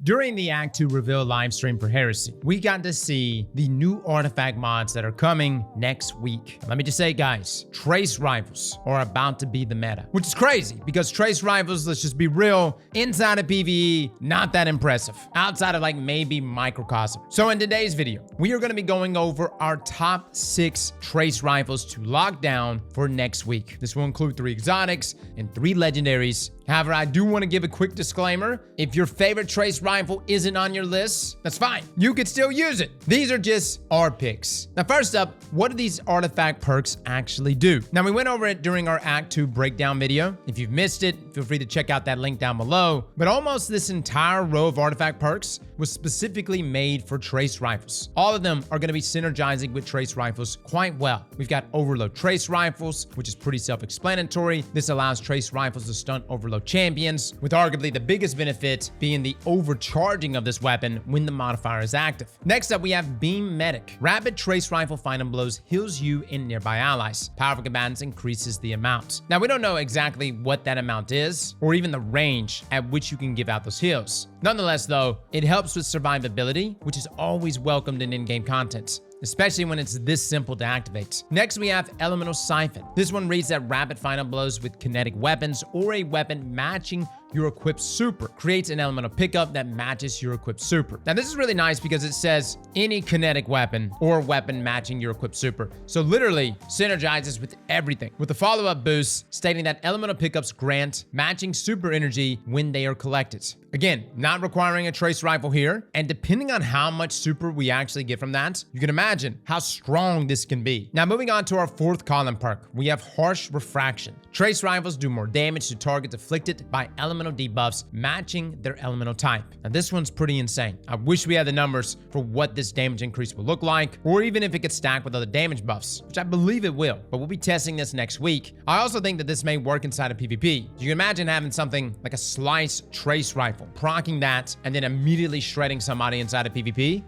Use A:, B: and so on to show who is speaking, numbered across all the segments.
A: During the Act 2 reveal livestream for Heresy, we got to see the new artifact mods that are coming next week. Let me just say, guys, trace rifles are about to be the meta, which is crazy because trace rifles, let's just be real, inside of PvE, not that impressive. Outside of like maybe Microcosm. So in today's video, we are going to be going over our top 6 trace rifles to lock down for next week. This will include 3 exotics and 3 legendaries. However, I do want to give a quick disclaimer. If your favorite trace rifle isn't on your list, that's fine. You could still use it. These are just our picks. Now, first up, what do these artifact perks actually do? Now, we went over it during our Act 2 breakdown video. If you've missed it, feel free to check out that link down below. But almost this entire row of artifact perks was specifically made for trace rifles. All of them are going to be synergizing with trace rifles quite well. We've got overload trace rifles, which is pretty self-explanatory. This allows trace rifles to stun overload champions, with arguably the biggest benefit being the overcharging of this weapon when the modifier is active. Next up, we have Beam Medic. Rapid trace rifle final blows heals you and nearby allies. Powerful combatants increases the amount. Now, we don't know exactly what that amount is, or even the range at which you can give out those heals. Nonetheless, though, it helps with survivability, which is always welcomed in in-game content, especially when it's this simple to activate. Next, we have Elemental Siphon. This one reads that rapid final blows with kinetic weapons or a weapon matching your equipped super creates an elemental pickup that matches your equipped super. Now, this is really nice because it says any kinetic weapon or weapon matching your equipped super. So literally synergizes with everything, with the follow-up boost stating that elemental pickups grant matching super energy when they are collected. Again, not requiring a trace rifle here, and depending on how much super we actually get from that, you can imagine how strong this can be. Now, moving on to our 4th column perk, we have Harsh Refraction. Trace rifles do more damage to targets afflicted by elemental debuffs matching their elemental type. Now, this one's pretty insane. I wish we had the numbers for what this damage increase will look like, or even if it gets stacked with other damage buffs, which I believe it will, but we'll be testing this next week. I also think that this may work inside of PvP. You can imagine having something like a slice trace rifle, proccing that, and then immediately shredding somebody inside of PvP.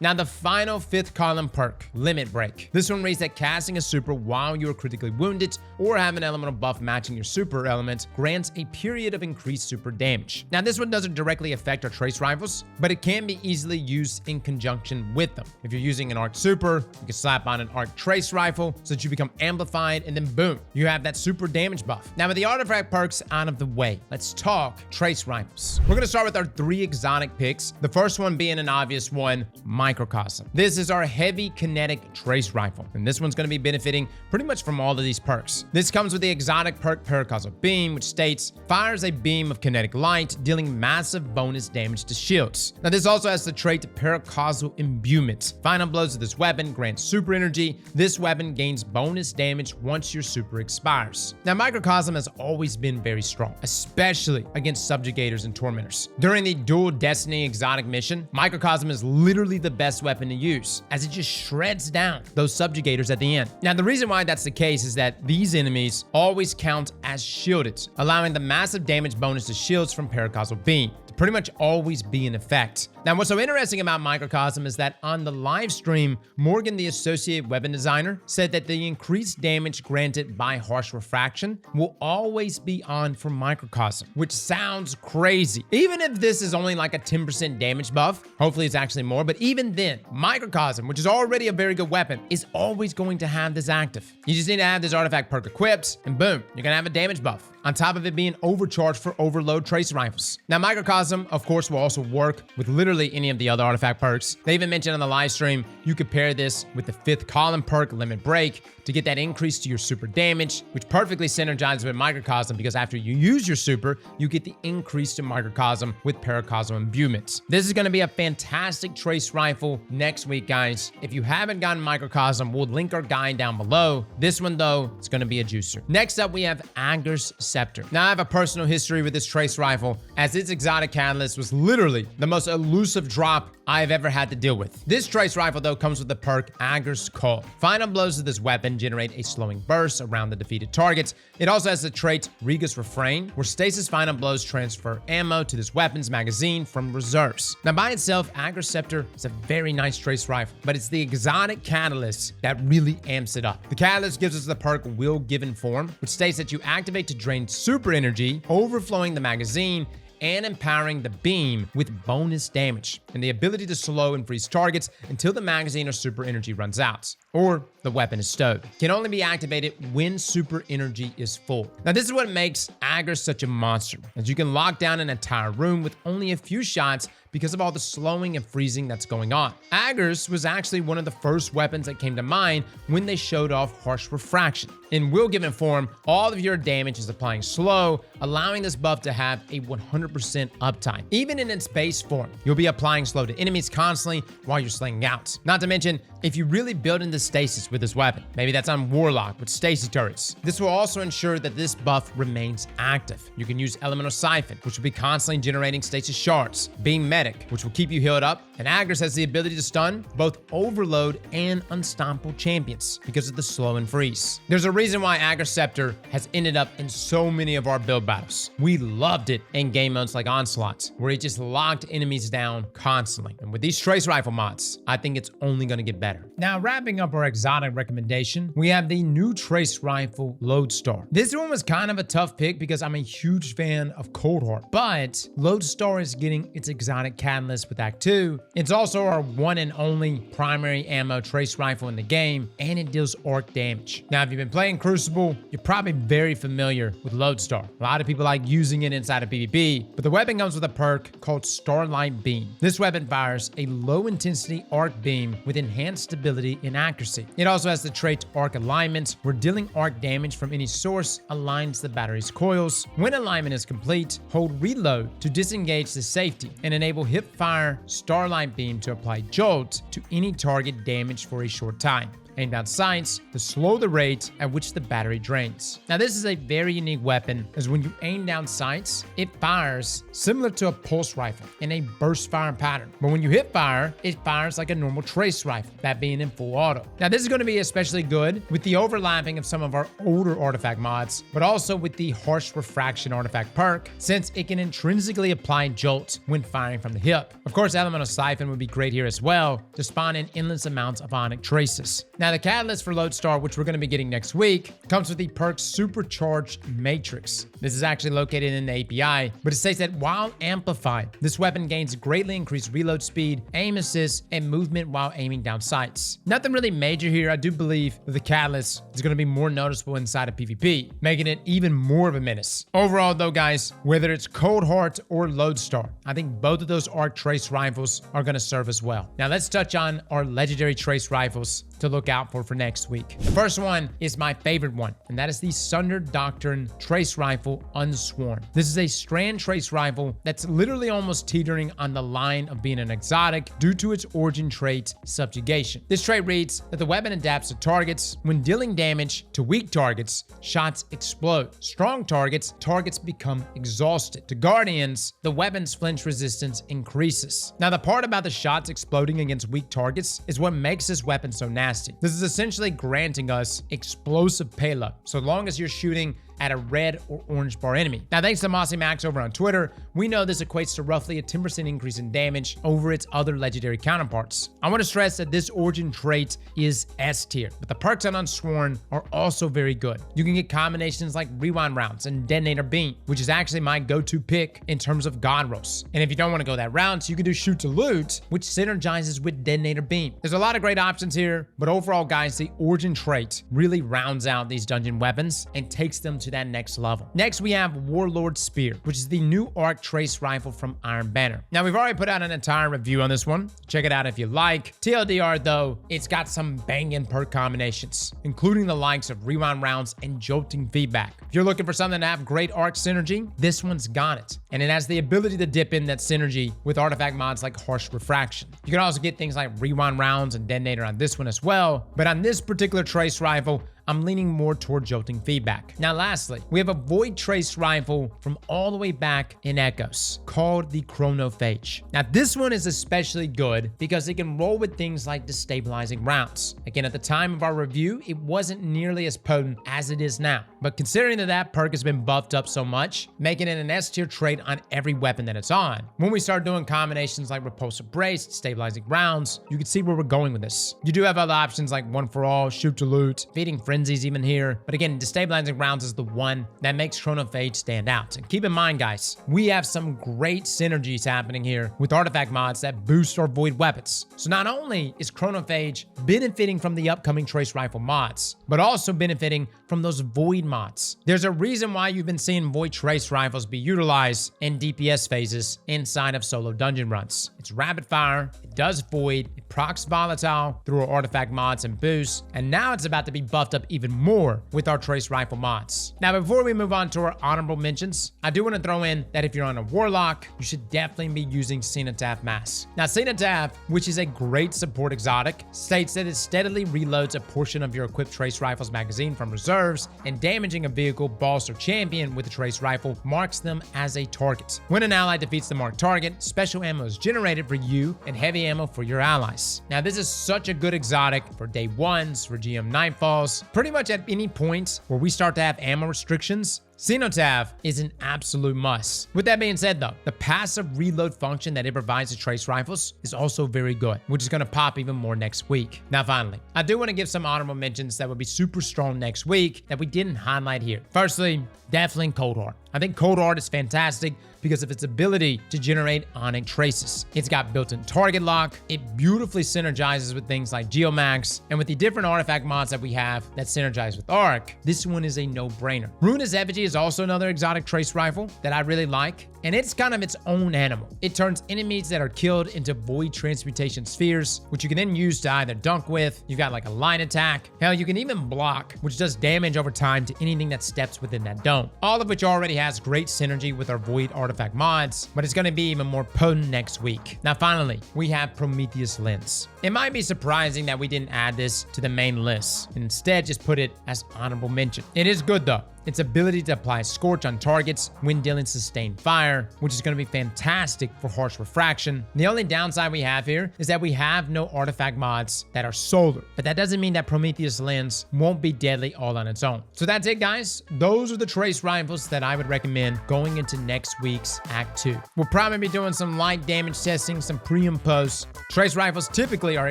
A: Now, the final 5th column perk, Limit Break. This one reads that casting a super while you are critically wounded or have an elemental buff matching your super element grants a period of increased super damage. Now, this one doesn't directly affect our trace rifles, but it can be easily used in conjunction with them. If you're using an arc super, you can slap on an arc trace rifle so that you become amplified, and then boom, you have that super damage buff. Now, with the artifact perks out of the way, let's talk trace rifles. We're gonna start with our 3 exotic picks. The first one being an obvious one, Microcosm. This is our heavy kinetic trace rifle, and this one's gonna be benefiting pretty much from all of these perks. This comes with the exotic perk Paracosm Beam, which states fires a beam of kinetic light, dealing massive bonus damage to shields. Now, this also has the trait Paracausal Imbuement. Final blows of this weapon grant super energy. This weapon gains bonus damage once your super expires. Now, Microcosm has always been very strong, especially against subjugators and tormentors. During the Dual Destiny exotic mission, Microcosm is literally the best weapon to use, as it just shreds down those subjugators at the end. Now, the reason why that's the case is that these enemies always count as shielded, allowing the massive damage bonus to shields from Paracausal Beam to pretty much always be in effect. Now, what's so interesting about Microcosm is that on the live stream, Morgan, the associate weapon designer, said that the increased damage granted by Harsh Refraction will always be on for Microcosm, which sounds crazy. Even if this is only like a 10% damage buff, hopefully it's actually more, but even then, Microcosm, which is already a very good weapon, is always going to have this active. You just need to have this artifact perk equipped, and boom, you're gonna have a damage buff, on top of it being overcharged for overload trace rifles. Now, Microcosm, of course, will also work with literally any of the other artifact perks. They even mentioned on the live stream, you could pair this with the 5th column perk, Limit Break, to get that increase to your super damage, which perfectly synergizes with Microcosm because after you use your super, you get the increase to Microcosm with Paracausal Imbuement. This is going to be a fantastic trace rifle next week, guys. If you haven't gotten Microcosm, we'll link our guide down below. This one, though, it's going to be a juicer. Next up, we have Ager's Scepter. Now, I have a personal history with this trace rifle, as its exotic catalyst was literally the most elusive drop I've ever had to deal with. This trace rifle, though, comes with the perk Ager's Call. Final blows of this weapon generate a slowing burst around the defeated targets. It also has the trait Rega's Refrain, where stasis final blows transfer ammo to this weapon's magazine from reserves. Now, by itself, Ager's Scepter is a very nice trace rifle, but it's the exotic catalyst that really amps it up. The catalyst gives us the perk Will Given Form, which states that you activate to drain super energy, overflowing the magazine and empowering the beam with bonus damage, and the ability to slow and freeze targets until the magazine or super energy runs out, or the weapon is stowed. Can only be activated when super energy is full. Now this is what makes Ager such a monster, as you can lock down an entire room with only a few shots because of all the slowing and freezing that's going on. Ager's was actually one of the first weapons that came to mind when they showed off harsh refraction. In will given form, all of your damage is applying slow, allowing this buff to have a 100% uptime. Even in its base form, you'll be applying slow to enemies constantly while you're slinging out. Not to mention, if you really build into stasis with this weapon, maybe that's on Warlock with stasis turrets, this will also ensure that this buff remains active. You can use Elemental Siphon, which will be constantly generating stasis shards, Beam Medic, which will keep you healed up, and Ager's has the ability to stun both Overload and Unstoppable champions because of the slow and freeze. There's a reason why Ager Scepter has ended up in so many of our build battles. We loved it in game modes like Onslaught, where it just locked enemies down constantly. And with these Trace Rifle mods, I think it's only going to get better. Now, wrapping up our exotic recommendation, we have the new Trace Rifle Lodestar. This one was kind of a tough pick because I'm a huge fan of Coldheart, but Lodestar is getting its exotic catalyst with Act 2. It's also our one and only primary ammo Trace Rifle in the game, and it deals arc damage. Now, if you've been playing Crucible, you're probably very familiar with Lodestar. A lot of people like using it inside of PvP, but the weapon comes with a perk called Starlight Beam. This weapon fires a low-intensity arc beam with enhanced stability and accuracy. It also has the trait Arc Alignment, where dealing arc damage from any source aligns the battery's coils. When alignment is complete, hold reload to disengage the safety and enable hip-fire Starlight Beam to apply jolt to any target damaged for a short time. Aim down sights to slow the rate at which the battery drains. Now this is a very unique weapon, as when you aim down sights, it fires similar to a pulse rifle in a burst fire pattern. But when you hit fire, it fires like a normal trace rifle, that being in full auto. Now this is going to be especially good with the overlapping of some of our older artifact mods, but also with the harsh refraction artifact perk, since it can intrinsically apply jolt when firing from the hip. Of course, Elemental Siphon would be great here as well, to spawn in endless amounts of onic traces. Now, the catalyst for Lodestar, which we're going to be getting next week, comes with the perk Supercharged Matrix. This is actually located in the API, but it states that while amplified, this weapon gains greatly increased reload speed, aim assist, and movement while aiming down sights. Nothing really major here. I do believe that the catalyst is going to be more noticeable inside of PvP, making it even more of a menace. Overall, though, guys, whether it's Coldheart or Lodestar, I think both of those arc trace rifles are going to serve us well. Now, let's touch on our legendary trace rifles to look out for next week. The first one is my favorite one, and that is the Sunder Doctrine Trace Rifle Unsworn. This is a strand trace rifle that's literally almost teetering on the line of being an exotic due to its origin trait, Subjugation. This trait reads that the weapon adapts to targets. When dealing damage to weak targets, shots explode. Strong targets, targets become exhausted. To Guardians, the weapon's flinch resistance increases. Now, the part about the shots exploding against weak targets is what makes this weapon so nasty. This is essentially granting us explosive payload, so long as you're shooting at a red or orange bar enemy. Now, thanks to Mossy Max over on Twitter, we know this equates to roughly a 10% increase in damage over its other legendary counterparts. I want to stress that this origin trait is S tier, but the perks on Unsworn are also very good. You can get combinations like Rewind Rounds and Detonator Beam, which is actually my go-to pick in terms of God rolls. And if you don't want to go that route, you can do Shoot to Loot, which synergizes with Detonator Beam. There's a lot of great options here, but overall, guys, the origin trait really rounds out these dungeon weapons and takes them to that next level. Next, we have Warlord Spear, which is the new arc trace rifle from Iron Banner. Now, we've already put out an entire review on this one. Check it out if you like. TLDR though, it's got some banging perk combinations, including the likes of Rewind Rounds and Jolting Feedback. If you're looking for something to have great arc synergy, this one's got it. And it has the ability to dip in that synergy with artifact mods like Harsh Refraction. You can also get things like Rewind Rounds and Detonator on this one as well, but on this particular trace rifle, I'm leaning more toward Jolting Feedback. Now, lastly, we have a Void Trace rifle from all the way back in Echoes called the Chronophage. Now, this one is especially good because it can roll with things like destabilizing rounds. Again, at the time of our review, it wasn't nearly as potent as it is now. But considering that that perk has been buffed up so much, making it an S tier trait on every weapon that it's on, when we start doing combinations like Repulsive Brace, Stabilizing Rounds, you can see where we're going with this. You do have other options like One for All, Shoot to Loot, Feeding frenzies even here. But again, destabilizing rounds is the one that makes Chronophage stand out. And keep in mind, guys, we have some great synergies happening here with artifact mods that boost our void weapons. So not only is Chronophage benefiting from the upcoming trace rifle mods, but also benefiting from those void mods. There's a reason why you've been seeing void trace rifles be utilized in DPS phases inside of solo dungeon runs. It's rapid fire, it does void, it procs volatile through our artifact mods and boosts, and now it's about to be buffed up even more with our trace rifle mods. Now, before we move on to our honorable mentions, I do want to throw in that if you're on a Warlock, you should definitely be using Cenotaph Mass. Now, Cenotaph, which is a great support exotic, states that it steadily reloads a portion of your equipped trace rifle's magazine from reserves, and damaging a vehicle, boss, or champion with a trace rifle marks them as a target. When an ally defeats the marked target, special ammo is generated for you and heavy ammo for your allies. Now, this is such a good exotic for day ones, for GM Nightfalls, pretty much at any point where we start to have ammo restrictions. Cenotaph is an absolute must. With that being said though, the passive reload function that it provides to trace rifles is also very good, which is going to pop even more next week. Now finally, I do want to give some honorable mentions that would be super strong next week that we didn't highlight here. Firstly, definitely Cold Heart. I think Cold Heart is fantastic because of its ability to generate onic traces. It's got built-in target lock, it beautifully synergizes with things like Geomax, and with the different artifact mods that we have that synergize with Arc, this one is a no-brainer. Ruinous Effigy is also another exotic trace rifle that I really like, and it's kind of its own animal. It turns enemies that are killed into void transmutation spheres, which you can then use to either dunk with, you've got like a line attack, hell, you can even block, which does damage over time to anything that steps within that dome. All of which already has great synergy with our void artifact mods, but it's going to be even more potent next week. Now finally, we have Prometheus Lens. It might be surprising that we didn't add this to the main list, and instead just put it as honorable mention. It is good though. Its ability to apply Scorch on targets when dealing sustained fire, which is going to be fantastic for harsh refraction. The only downside we have here is that we have no artifact mods that are solar, but that doesn't mean that Prometheus Lens won't be deadly all on its own. So that's it, guys. Those are the trace rifles that I would recommend going into next week's Act 2. We'll probably be doing some light damage testing, some pre and post. Trace rifles typically are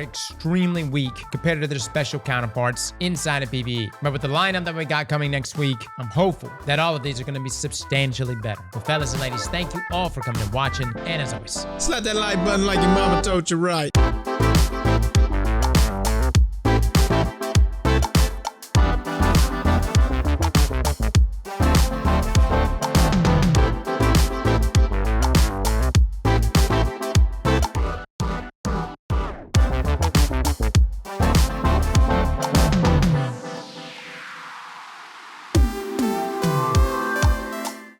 A: extremely weak compared to their special counterparts inside of PvE, but with the lineup that we got coming next week, I'm hopeful that all of these are going to be substantially better. Well, fellas and ladies, thank you all for coming and watching, and as always,
B: slap that like button like your mama told you right.